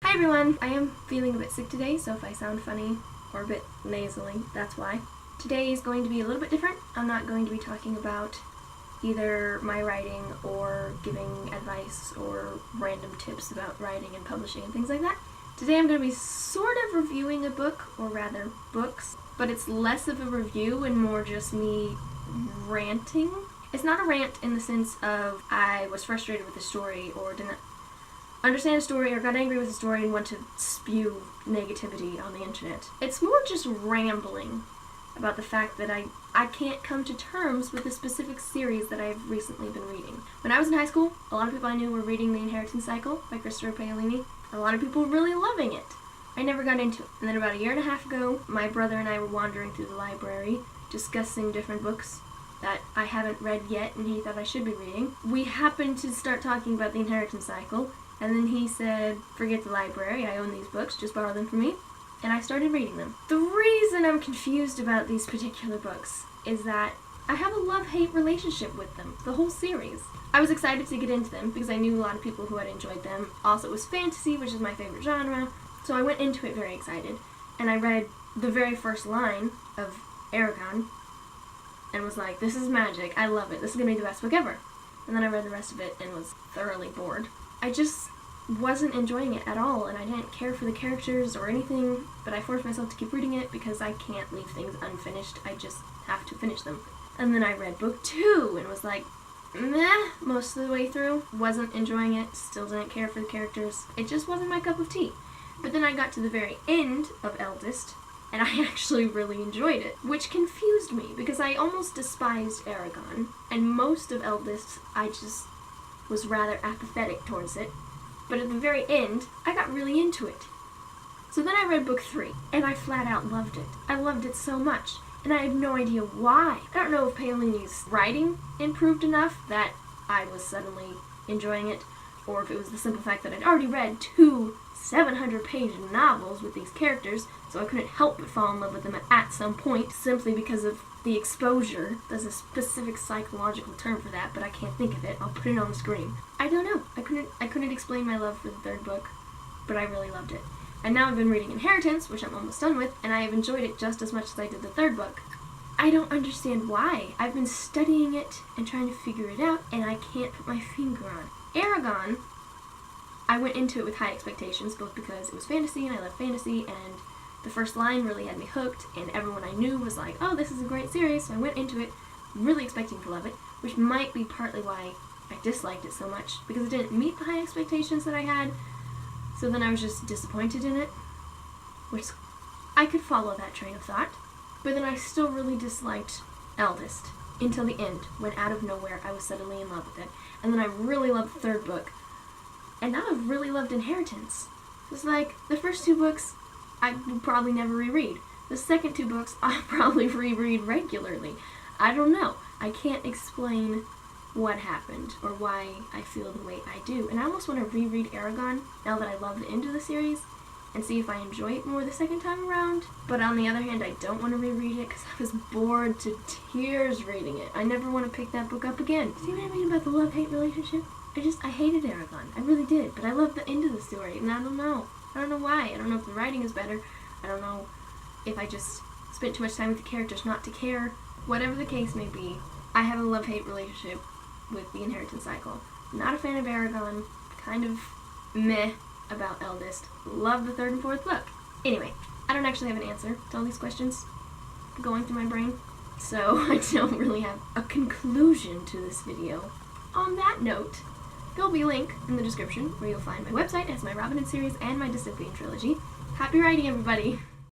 Hi everyone! I am feeling a bit sick today, so if I sound funny or a bit nasally, that's why. Today is going to be a little bit different. I'm not going to be talking about either my writing or giving advice or random tips about writing and publishing and things like that. Today I'm going to be sort of reviewing a book, or rather books, but it's less of a review and more just me ranting. It's not a rant in the sense of I was frustrated with the story or didn't understand a story or got angry with the story and want to spew negativity on the internet. It's more just rambling about the fact that I can't come to terms with a specific series that I've recently been reading. When I was in high school, a lot of people I knew were reading The Inheritance I by Christopher Paolini. A lot of people were really loving it. I never got into it. And then about a year and a half ago, my brother and I were wandering through the library discussing different books that I haven't read yet and he thought I should be reading. We happened to start talking about The Inheritance I, and then he said, forget the library, I own these books, just borrow them from me. And I started reading them. The reason I'm confused about these particular books is that I have a love-hate relationship with them, the whole series. I was excited to get into them because I knew a lot of people who had enjoyed them. Also, it was fantasy, which is my favorite genre, so I went into it very excited. And I read the very first line of Eragon and was like, this is magic, I love it, this is gonna be the best book ever. And then I read the rest of it and was thoroughly bored. I just wasn't enjoying it at all, and I didn't care for the characters or anything, but I forced myself to keep reading it because I can't leave things unfinished. I just have to finish them. And then I read book 2 and was like, meh, most of the way through. Wasn't enjoying it, still didn't care for the characters. It just wasn't my cup of tea. But then I got to the very end of Eldest, and I actually really enjoyed it, which confused me because I almost despised Eragon, and most of Eldest I just was rather apathetic towards it. But at the very end, I got really into it. So then I read book 3, and I flat out loved it. I loved it so much, and I had no idea why. I don't know if Paolini's writing improved enough that I was suddenly enjoying it, or if it was the simple fact that I'd already read 2 700-page novels with these characters, so I couldn't help but fall in love with them at some point, simply because of the exposure. There's a specific psychological term for that, but I can't think of it. I'll put it on the screen. I don't know. I couldn't explain my love for the third book, but I really loved it. And now I've been reading Inheritance, which I'm almost done with, and I have enjoyed it just as much as I did the third book. I don't understand why. I've been studying it and trying to figure it out, and I can't put my finger on. Eragon, I went into it with high expectations, both because it was fantasy and I love fantasy, and the first line really had me hooked, and everyone I knew was like, oh, this is a great series, so I went into it really expecting to love it, which might be partly why I disliked it so much, because it didn't meet the high expectations that I had, so then I was just disappointed in it, which I could follow that train of thought, but then I still really disliked Eldest until the end, when out of nowhere I was suddenly in love with it, and then I really loved the third book, and now I've really loved Inheritance. It's like, the first 2 books I will probably never reread. The second 2 books I'll probably reread regularly. I don't know. I can't explain what happened or why I feel the way I do. And I almost want to reread Eragon now that I love the end of the series and see if I enjoy it more the second time around. But on the other hand, I don't want to reread it because I was bored to tears reading it. I never want to pick that book up again. See what I mean about the love-hate relationship? I hated Eragon. I really did. But I loved the end of the story, and I don't know. I don't know why. I don't know if the writing is better. I don't know if I just spent too much time with the characters not to care. Whatever the case may be, I have a love-hate relationship with The Inheritance Cycle. Not a fan of Eragon. Kind of meh about Eldest. Love the 3rd and 4th book. Anyway, I don't actually have an answer to all these questions going through my brain, so I don't really have a conclusion to this video. On that note, there'll be a link in the description where you'll find my website. It has my Robin Hood series and my dystopian trilogy. Happy writing, everybody!